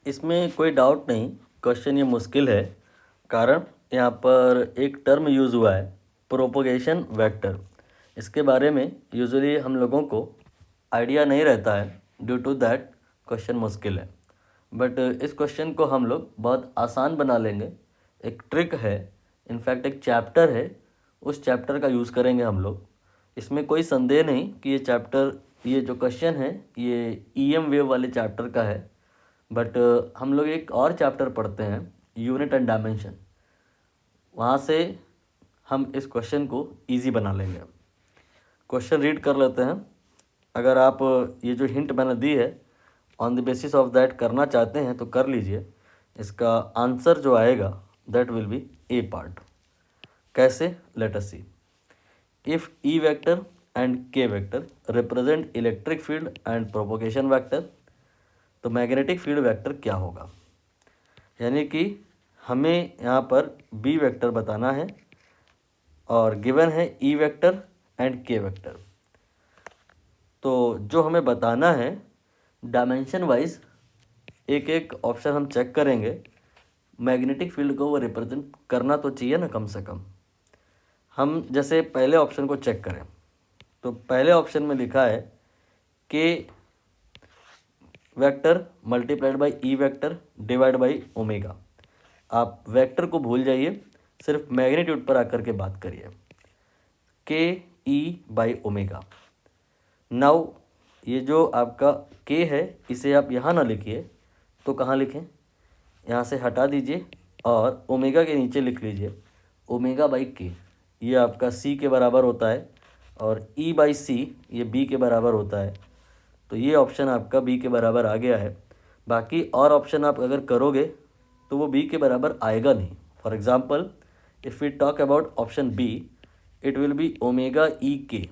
इसमें कोई डाउट नहीं, क्वेश्चन ये मुश्किल है। कारण यहाँ पर एक टर्म यूज़ हुआ है, प्रोपोगेशन वेक्टर। इसके बारे में यूजुअली हम लोगों को आइडिया नहीं रहता है, ड्यू टू दैट क्वेश्चन मुश्किल है। बट इस क्वेश्चन को हम लोग बहुत आसान बना लेंगे। एक ट्रिक है, इनफैक्ट एक चैप्टर है, उस चैप्टर का यूज़ करेंगे हम लोग। इसमें कोई संदेह नहीं कि ये जो क्वेश्चन है ये ईएम वेव वाले चैप्टर का है। बट हम लोग एक और चैप्टर पढ़ते हैं, यूनिट एंड डायमेंशन। वहाँ से हम इस क्वेश्चन को इजी बना लेंगे। क्वेश्चन रीड कर लेते हैं। अगर आप ये जो हिंट मैंने दी है on the basis of that करना चाहते हैं तो कर लीजिए। इसका आंसर जो आएगा that will be A part. कैसे, let us see. If E vector and K vector represent electric field and propagation vector, तो मैग्नेटिक फील्ड वेक्टर क्या होगा। यानी कि हमें यहाँ पर बी वेक्टर बताना है और गिवन है ई वेक्टर एंड के वेक्टर। तो जो हमें बताना है डायमेंशन वाइज एक एक ऑप्शन हम चेक करेंगे। मैग्नेटिक फील्ड को वो रिप्रेजेंट करना तो चाहिए ना कम से कम। हम जैसे पहले ऑप्शन को चेक करें तो पहले ऑप्शन में लिखा है के vector multiplied by E vector divide by omega. आप वेक्टर को भूल जाइए, सिर्फ मैग्नीट्यूड पर आकर के बात करिए। के ई बाई ओमेगा। नाउ ये जो आपका के है इसे आप यहाँ ना लिखिए तो कहाँ लिखें, यहाँ से हटा दीजिए और ओमेगा के नीचे लिख लीजिए ओमेगा बाई के। ये आपका सी के बराबर होता है और ई बाई सी ये बी के बराबर होता है। तो ये ऑप्शन आपका बी के बराबर आ गया है। बाकी और ऑप्शन आप अगर करोगे तो वो बी के बराबर आएगा नहीं। For example if we talk about option B, it will be omega E K.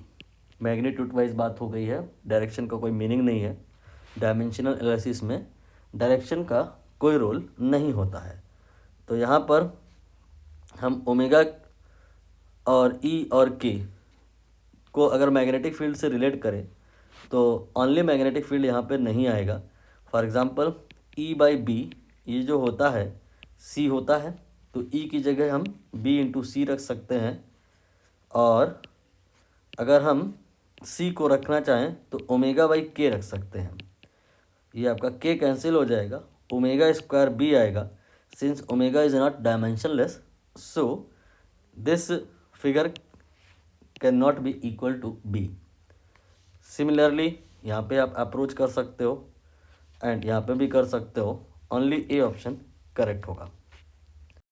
Magnitude wise बात हो गई है, डायरेक्शन का कोई मीनिंग नहीं है। डायमेंशनल एनालिसिस में डायरेक्शन का कोई रोल नहीं होता है। तो यहाँ पर हम ओमेगा और ई और के को अगर मैग्नेटिक फील्ड से रिलेट करें तो ओनली मैग्नेटिक फील्ड यहाँ पे नहीं आएगा। For example E by B ये जो होता है सी होता है, तो ई की जगह हम बी इंटू सी रख सकते हैं। और अगर हम सी को रखना चाहें तो ओमेगा बाई के रख सकते हैं। ये आपका के कैंसिल हो जाएगा, ओमेगा स्क्वायर बी आएगा। Since omega is not dimensionless, so this figure can not be equal to B. Similarly यहाँ पे आप अप्रोच कर सकते हो एंड यहाँ पे भी कर सकते हो। ओनली ए ऑप्शन करेक्ट होगा।